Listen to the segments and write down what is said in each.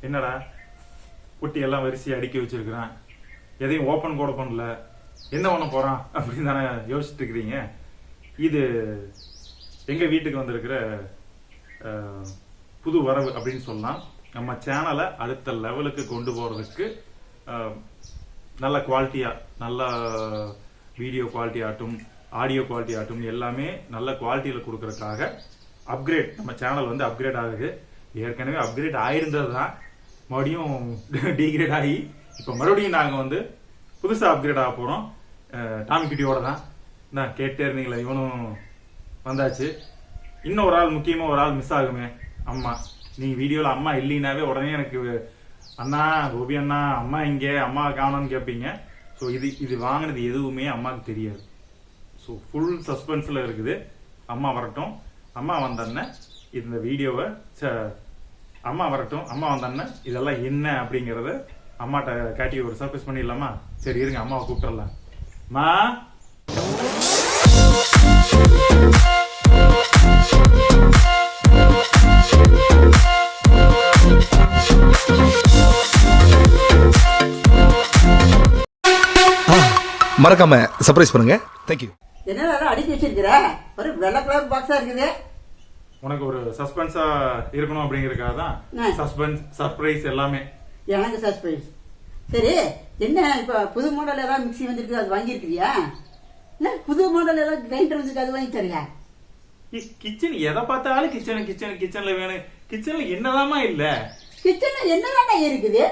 என்னடா குட்டி எல்லாம் வரிசையை அடுக்கி வச்சிருக்கிறான், எதையும் ஓப்பன் கூட பண்ணல, என்ன பண்ண போறான் அப்படின்னு தானே யோசிச்சுட்டு இருக்கிறீங்க. இது எங்க வீட்டுக்கு வந்திருக்கிற புது வரவு அப்படின்னு சொல்லலாம். நம்ம சேனலை அடுத்த லெவலுக்கு கொண்டு போறதுக்கு நல்ல குவாலிட்டியா, நல்ல வீடியோ குவாலிட்டி ஆகட்டும், ஆடியோ குவாலிட்டி ஆகட்டும், எல்லாமே நல்ல குவாலிட்டியில் கொடுக்கறதுக்காக அப்கிரேட், நம்ம சேனல் வந்து அப்கிரேட் ஆகுது. ஏற்கனவே அப்கிரேட் ஆயிருந்தது தான், மறுபடியும் டீக்ரேட் ஆகி இப்போ மறுபடியும் நாங்கள் வந்து புதுசாக அப்கிரேட் ஆக போகிறோம். டாமி குட்டியோட தான். நான் கேட்டே இருந்தீங்களா, இவனும் வந்தாச்சு. இன்னும் ஒரு ஆள், முக்கியமாக ஒரு ஆள் மிஸ் ஆகுமே, அம்மா. நீங்கள் வீடியோவில் அம்மா இல்லைனாவே உடனே எனக்கு அண்ணா, கோபி அண்ணா, அம்மா இங்கே, அம்மா காணோன்னு கேட்பீங்க. ஸோ இது வாங்கினது எதுவுமே அம்மாவுக்கு தெரியாது. ஸோ ஃபுல் சஸ்பென்ஸில் இருக்குது. அம்மா வரட்டும், அம்மா வந்தோடனே இந்த வீடியோவை அம்மா வரட்டும், அம்மா வந்தோடனே இதெல்லாம் என்ன அப்படிங்கிறத அம்மாட்ட காட்டி ஒரு சர்ப்ரைஸ் பண்ணிடலாமா? சரி இருங்க, அம்மாவை கூப்பிட்டுறலாம். மா, மறக்காம சர்ப்ரைஸ் பண்ணுங்க. தேங்க்யூ. என்ன அடிக்கி வச்சிருக்கிற? ஒரு வெள்ளை கலர் பாக்ஸா இருக்குது. உனக்கு ஒரு சஸ்பென்ஸா இருக்கணும் அப்படிங்கறதுக்காக தான் சஸ்பென்ஸ், சர்ப்ரைஸ் எல்லாமே. எனக்கு சர்ப்ரைஸ். சரி, என்ன இப்ப புது மாடல் ஏதாவது மிக்ஸி வந்துருக்கு, அது வாங்கியிருக்கிறியா? இல்ல புது மாடல் ஏதாவது கிரைண்டர் வந்துருக்கு, அது வாங்கி தரியா? கிச்சன் எதை பார்த்தாலும் கிச்சன் கிச்சன் கிச்சன்ல வேணும். கிச்சன்ல என்னதாமா இல்ல? கிச்சன்ல என்னதானே இருக்குது?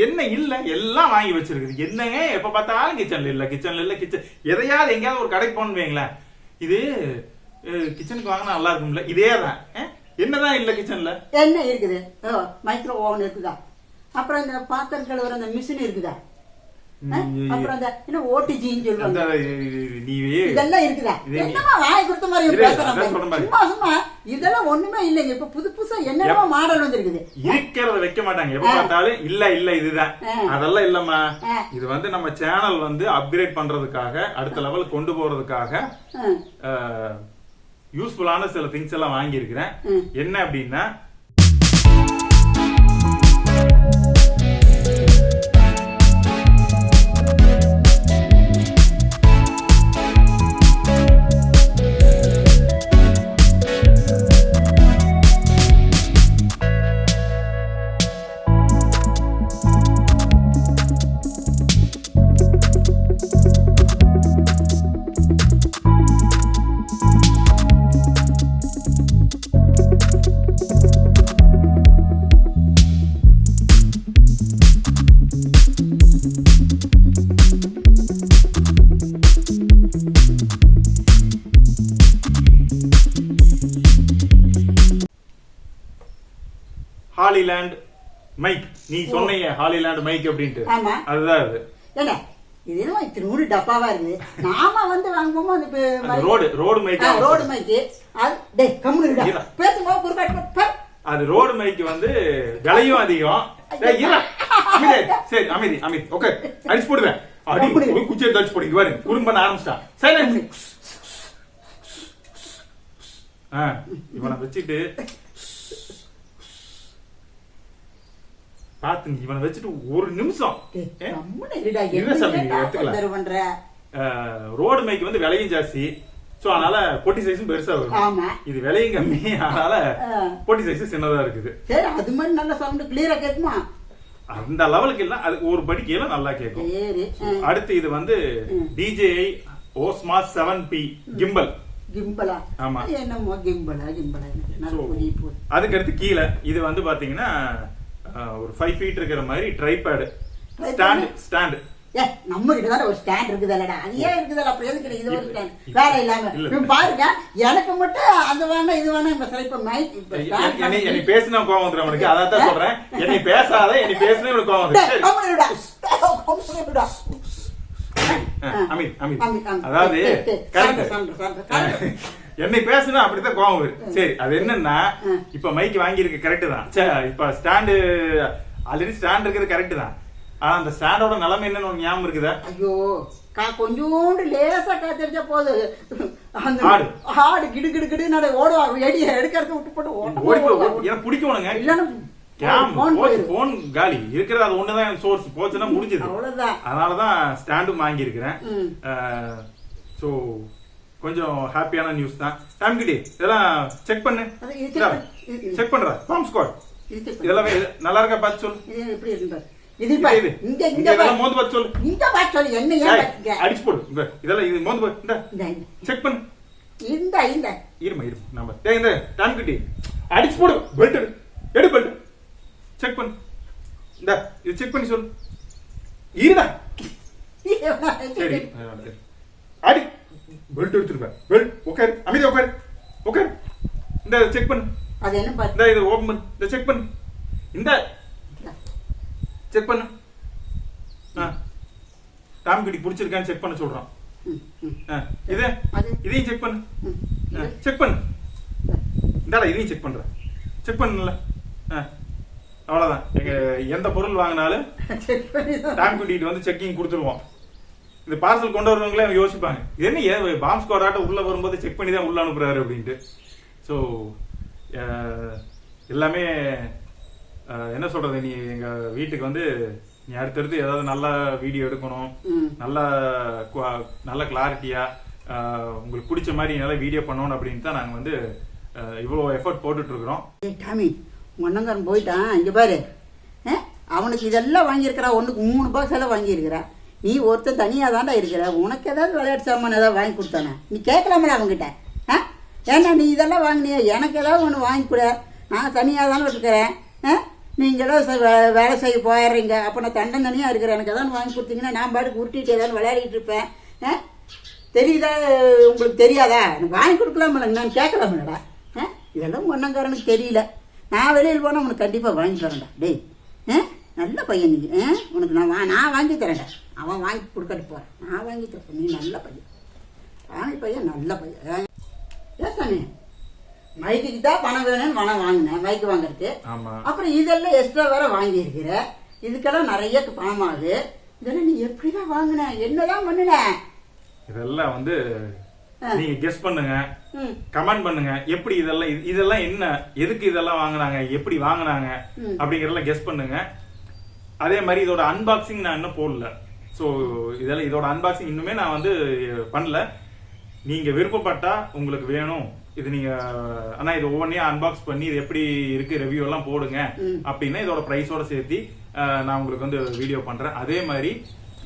என்ன இல்ல, எல்லாம் வாங்கி வச்சிருக்குது. என்னங்க எப்ப பார்த்தாலும் கிச்சன்ல இல்ல, கிச்சன்ல இல்ல, கிச்சன் எதையாவது எங்கேயாவது ஒரு கடைக்கு போகணும் வைங்களேன், இது கிச்சனுக்கு வாங்கினா நல்லா இருக்கும்ல, இதே தான். என்னதான் இல்ல கிச்சன்ல? என்ன இருக்குது? மைக்ரோ ஓவன் இருக்குதா? அப்புறம் இந்த பாத்திரம் கழுவுற அந்த மிஷின் இருக்குதா? அப்புறம் அந்த என்ன ஓடிஜின்னு சொல்லுவாங்க, இதெல்லாம் இருக்குதா? என்னமா வாய் கொடுத்த மாதிரி பேசுறாங்க. சும்மா சும்மா இதெல்லாம் ஒண்ணுமே இல்லைங்க. இப்ப புது புதுசா என்னென்ன மாடல் வந்துருக்குது. இருக்கிறத வைக்க மாட்டாங்க, எப்ப பார்த்தாலும் இல்ல இல்ல இதுதான். அதெல்லாம் இல்லம்மா, இது வந்து நம்ம சேனல் வந்து அப்கிரேட் பண்றதுக்காக, அடுத்த லெவல் கொண்டு போறதுக்காக யூஸ்ஃபுல்லான சில திங்ஸ் எல்லாம் வாங்கி இருக்கிறேன். என்ன அப்படின்னா, ஹாலிலேண்ட் மைக். நீ சொன்னீங்க ஹாலிலேண்ட் மைக் அப்படின்ட்டு, அதுதான் அது. என்ன இது என்ன திருமூணு டப்பாவா இருக்குது? நாம வந்து வாங்குவோம் அந்த ரோடு மைக். ரோடு மைக் அது டேய் கம்முனுடா பேசுங்க குறுக்காட்டு. அது ரோடு மைக் வந்து விலையும் அதிகம். சரி அமைதி அமைதி, ஓகே. அடிச்சு போடுவேன், அடி குச்சி எடுத்து அடிச்சு போடுங்க. பாருங்க குறும் பண்ண ஆரம்பிச்சிட்டான். சரி இவனை வச்சுட்டு பாத்து, இவனை வச்சுட்டு ஒரு நிமிஷம் ரோடு மைக் வந்து விலையும் ஜாஸ்தி, சோ அதனால பொட்டி சைஸும் பெருசா வரும். இது விலையும் கம்மி, அதனால பொட்டி சைஸ் சின்னதா இருக்குது. சரி, அது மாதிரி நல்ல சவுண்ட் கிளியரா கேக்குமா? அந்த லெவலுக்கு இல்ல, அது ஒரு படிக்கையில நல்லா கேட்கும். அடுத்து இது வந்து DJI Osmo 7P கிம்பல். கிம்பலா? ஆமா. என்னமோ கிம்பலா அதுக்கு அடுத்து கீழே இது வந்து பாத்தீங்கன்னா ஒரு 5 feet இருக்கிற மாதிரி ட்ரைபேட் ஸ்டாண்ட். நம்ம கிட்ட தான் ஒரு ஸ்டாண்ட் இருக்குதல்லடா, அது ஏன் இருக்குதல்ல? அப்ப எதுக்கு இது ஒரு ஸ்டாண்ட் வேற இல்லாம பாருங்க. எனக்கு மட்டும் அது வேணா இது வேணா இந்த சைப் மைக். என்னை பேசினா கோவம் வந்துரும் அவனுக்கு, அதான் தான் சொல்றேன். என்னை பேசாத, என்னை பேசினா இவனுக்கு கோவம் வந்துரும். அதாவது என்னை பேசுனா அப்படித்தான் கோவம் வரும். சரி, அது என்னன்னா, இப்ப மைக் வாங்கி இருக்கு கரெக்ட் தான். இப்ப ஸ்டாண்டு ஆல்ரெடி ஸ்டாண்ட் இருக்கிறது கரெக்ட் தான். ஆனா அந்த ஸ்டாண்டோட நிலைமை என்னன்னு ஞாபகம் இருக்குதா? ஐயோ, கொஞ்சோண்டு லேசா காத்தடிச்சா போது ஆடு கிடு கிடு கிடு ஓடுவாங்க. எடுக்கிறதுக்கு விட்டு போட்டு எனக்கு பிடிக்கணுங்க. இல்லன்னா phone போயிரு. போன் காலி இருக்கிறது அது ஒண்ணுதான் சோர்ஸ், போச்சுன்னா முடிஞ்சது. அவ்வளவுதான். அதனாலதான் ஸ்டாண்டும் வாங்கியிருக்கிறேன். ம். சோ கொஞ்சம் ஹாப்பியான நியூஸ் தான். டைம் கிட்டி இதெல்லாம் செக் பண்ணு, அது இது check பண்ணு. இது- செக் பண்ற பாம் ஸ்குவாட் இது check பண்ணு. இதெல்லாம் நல்லா இருக்கா பார்த்து சொல்லு. இது எப்படி இருக்கு பாரு. இது பாரு. இது இங்க இங்க இங்க பாரு. இதெல்லாம் மோந்து பார்த்து சொல்லு. இந்த பாட்டு சொல்லு. என்ன ஏன் ஏய், பாத்துக்க? அடிச்சு போடு. இதெல்லாம் இது மோந்து பாரு. இந்த இந்த செக் பண்ணு. இந்த இருமா நம்ம இந்த டைம் கிட்டி அடிச்சு போடு. பெல்ட் எடு பெல்ட் செக் பண்ணு. இந்த இது செக் பண்ணி சொல்லு. இருடா சரி அடி பெல்ட் எடுத்துருப்பேன். பெல்ட் உட்காரு, அமைதியா உட்காரு, உட்காரு. இந்த செக் பண்ணு. அது என்ன பாரு. இந்த இது ஓபன் பண்ணு. இந்த செக் பண்ணு. இந்த செக் பண்ணு. டாம் கிட்டி பிடிச்சிருக்கான்னு செக் பண்ண சொல்றான். ம், ம். இது அது. இதையும் செக் பண்ணு. ம். செக் பண்ணு. இந்தாடா இதையும் செக் பண்ற. செக் பண்ணல. அவ்வளவுதான். எங்க எந்த பொருள் வாங்கினாலும் check பண்ணிதான். டாம் கிட்டிட்டு வந்து செக்கிங் கொடுத்துருவோம். இந்த பார்சல் கொண்டு வரவங்களே அவங்க யோசிப்பாங்க, இது என்ன பாம் ஸ்குவாட் ஆட்ட உள்ள வரும்போது செக் பண்ணி தான் உள்ள அனுப்புறாரு அப்படின்ட்டு. ஸோ எல்லாமே என்ன சொல்றது, நீ எங்க வீட்டுக்கு வந்து நீ அடுத்தடுத்து ஏதாவது நல்ல வீடியோ எடுக்கணும், ம். நல்ல கிளாரிட்டியா உங்களுக்கு பிடிச்ச மாதிரி நல்ல வீடியோ பண்ணணும் அப்படின்ட்டு தான் நாங்க வந்து இவ்வளோ எஃபர்ட் போட்டுட்டு இருக்கிறோம். ஏய் டாமி, உங்க அண்ணங்காரன் போயிட்டான். இங்க பாரு. அவனுக்கு இதெல்லாம் வாங்கியிருக்கிறா. ஒண்ணுக்கு 3 பாக்ஸ் எல்லாம் வாங்கியிருக்கிறா. நீ ஒருத்தன் தனியா தாண்டா இருக்கிற. உனக்கு ஏதாவது விளையாட்டு சாமான் ஏதாவது வாங்கி கொடுத்தானே, நீ கேட்கலாமல அவங்ககிட்ட? ஏன்னா நீ இதெல்லாம் வாங்கினியா, எனக்கு ஏதாவது ஒன்று வாங்கி கொடு. நான் தனியாக தானே இருக்கிறேன். நீங்களும் வேலை செய்ய போயிடுறீங்க. அப்போ நான் தனியாக இருக்கிறேன். எனக்கு ஏதாவது வாங்கி கொடுத்தீங்கன்னா நான் பாட்டுக்கு உருட்டிட்டு ஏதாவது விளையாடிட்டு இருப்பேன். தெரியுதா? உங்களுக்கு தெரியாதா? எனக்கு வாங்கி கொடுக்கலாமில்ல, நான் கேட்கலாமில்லடா. இதெல்லாம் உங்கள் அண்ணங்காரனுக்கு தெரியல. நான் வெளியில் போனால் உனக்கு கண்டிப்பாக வாங்கி தரேன்டா. டேய் நல்ல பையன் நீ. உனக்கு நான் வாங்கி தரேன்டா. அவன் வாங்கி கொடுக்கட்டு போகிறேன். நான் வாங்கி தரேன். நீ நல்ல பையன். ராணி பையன் நல்ல பையன். ஏசானே மைக்கு தான் பணம் வேணும்னு பணம் வாங்கினேன், மைக்கு வாங்குறதுக்கு. அப்புறம் இதெல்லாம் எக்ஸ்ட்ரா வேற வாங்கி இருக்கிற. இதுக்கெல்லாம் நிறைய பணம் ஆகுது. இதெல்லாம் நீ எப்படிதான் வாங்கின, என்னதான் பண்ணுன? இதெல்லாம் வந்து நீங்க கெஸ் பண்ணுங்க, கமெண்ட் பண்ணுங்க. எப்படி இதெல்லாம் என்ன, எதுக்கு இதெல்லாம் வாங்குனாங்க, எப்படி வாங்குனாங்க அப்படிங்கறதெல்லாம் கெஸ் பண்ணுங்க. அதே மாதிரி இதோட அன்பாக்சிங் நான் இன்னும் போடல. ஸோ இதோட அன்பாக்சிங் இன்னுமே நான் வந்து பண்ணல. நீங்க விருப்பப்பட்டா உங்களுக்கு வேணும் இது, நீங்க ஆனா இது ஒவ்வொன்றையும் அன்பாக்ஸ் பண்ணி இது எப்படி இருக்கு ரிவ்யூ எல்லாம் போடுங்க அப்படின்னா இதோட பிரைஸோட சேர்த்து நான் உங்களுக்கு வந்து வீடியோ பண்றேன். அதே மாதிரி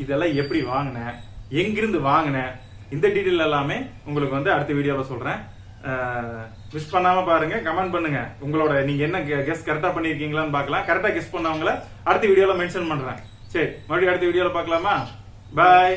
இதெல்லாம் எப்படி வாங்கினேன், எங்கிருந்து வாங்கினேன், இந்த டீட்டெயில் எல்லாமே உங்களுக்கு வந்து அடுத்த வீடியோல சொல்றேன். மிஸ் பண்ணாம பாருங்க, கமெண்ட் பண்ணுங்க. உங்களோட நீங்க என்ன கெஸ் கரெக்டா பண்ணிருக்கீங்களான்னு பார்க்கலாம். கரெக்டா கெஸ் பண்ணவங்கள அடுத்த வீடியோல மென்ஷன் பண்றேன். சரி, மறுபடியும் அடுத்த வீடியோல பார்க்கலாமா? பாய்.